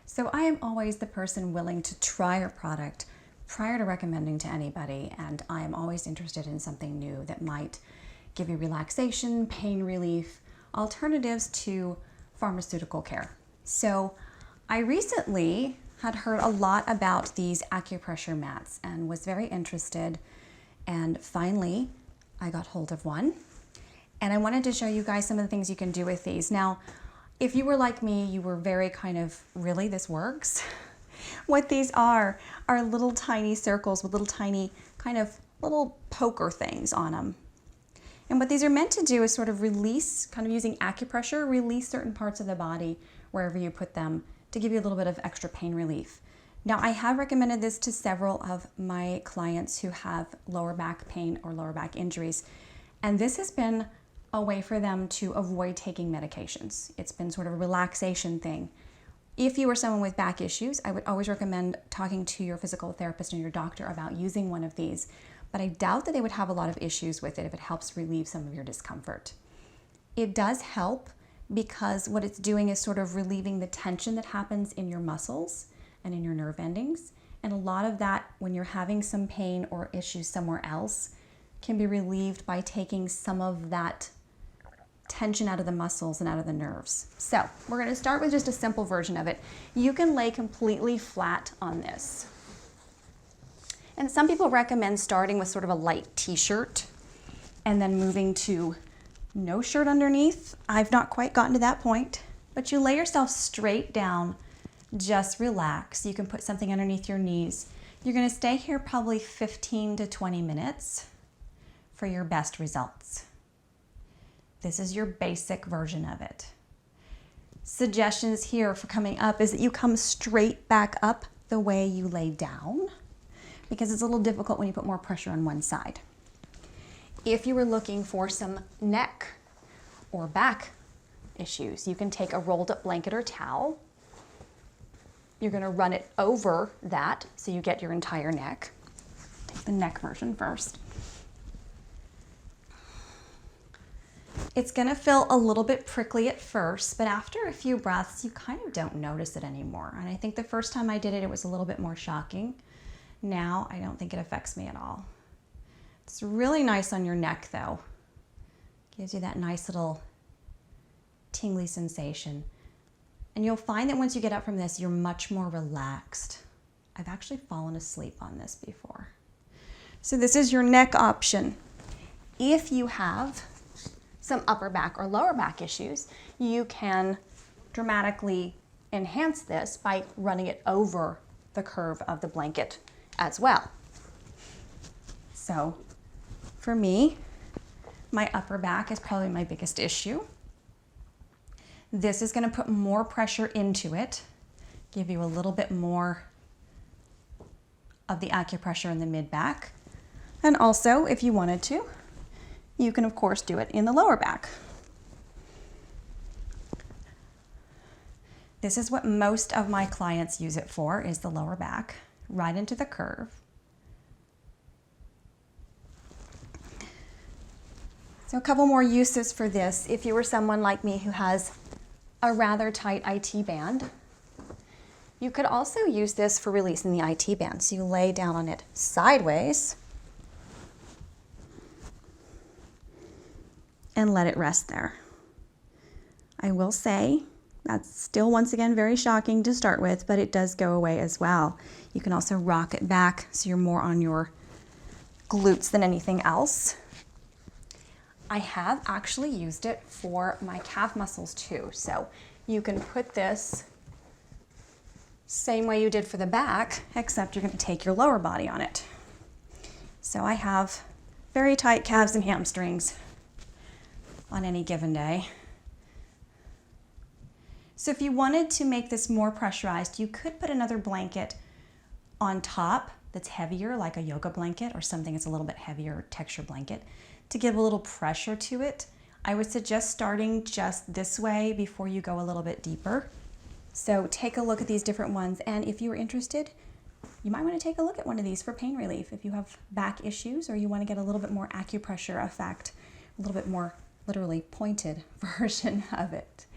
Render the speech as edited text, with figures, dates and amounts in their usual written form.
So I am always the person willing to try a product prior to recommending to anybody, and I am always interested in something new that might give you relaxation, pain relief, alternatives to pharmaceutical care. So I recently had heard a lot about these acupressure mats and was very interested, and finally I got hold of one, and I wanted to show you guys some of the things you can do with these. Now, if you were like me, you were very kind of, really, this works? What these are little tiny circles with little tiny kind of little poker things on them. And what these are meant to do is sort of release, kind of using acupressure, release certain parts of the body wherever you put them to give you a little bit of extra pain relief. Now, I have recommended this to several of my clients who have lower back pain or lower back injuries, and this has been a way for them to avoid taking medications. It's been sort of a relaxation thing. If you are someone with back issues, I would always recommend talking to your physical therapist and your doctor about using one of these, but I doubt that they would have a lot of issues with it if it helps relieve some of your discomfort. It does help because what it's doing is sort of relieving the tension that happens in your muscles and in your nerve endings, and a lot of that, when you're having some pain or issues somewhere else, can be relieved by taking some of that tension out of the muscles and out of the nerves. So we're going to start with just a simple version of it. You can lay completely flat on this. And some people recommend starting with sort of a light t-shirt and then moving to no shirt underneath. I've not quite gotten to that point, but you lay yourself straight down, just relax. You can put something underneath your knees. You're going to stay here probably 15 to 20 minutes for your best results. This is your basic version of it. Suggestions here for coming up is that you come straight back up the way you lay down, because it's a little difficult when you put more pressure on one side. If you were looking for some neck or back issues, you can take a rolled up blanket or towel. You're going to run it over that so you get your entire neck. Take the neck version first. It's going to feel a little bit prickly at first, but after a few breaths, you kind of don't notice it anymore. And I think the first time I did it, it was a little bit more shocking. Now, I don't think it affects me at all. It's really nice on your neck, though. Gives you that nice little tingly sensation. And you'll find that once you get up from this, you're much more relaxed. I've actually fallen asleep on this before. So this is your neck option. If you have some upper back or lower back issues, you can dramatically enhance this by running it over the curve of the blanket as well. So for me, my upper back is probably my biggest issue. This is going to put more pressure into it, give you a little bit more of the acupressure in the mid back. And also, if you wanted to, you can of course do it in the lower back. This is what most of my clients use it for, is the lower back, right into the curve. So a couple more uses for this. If you were someone like me who has a rather tight IT band, you could also use this for releasing the IT band. So you lay down on it sideways and let it rest there. I will say that's still, once again, very shocking to start with, but it does go away as well. You can also rock it back so you're more on your glutes than anything else. I have actually used it for my calf muscles too. So you can put this same way you did for the back, except you're going to take your lower body on it. So I have very tight calves and hamstrings on any given day. So if you wanted to make this more pressurized, you could put another blanket on top that's heavier, like a yoga blanket or something that's a little bit heavier, texture blanket, to give a little pressure to it. I would suggest starting just this way before you go a little bit deeper. So take a look at these different ones, and if you're interested, you might want to take a look at one of these for pain relief if you have back issues or you want to get a little bit more acupressure effect, a little bit more literally pointed version of it.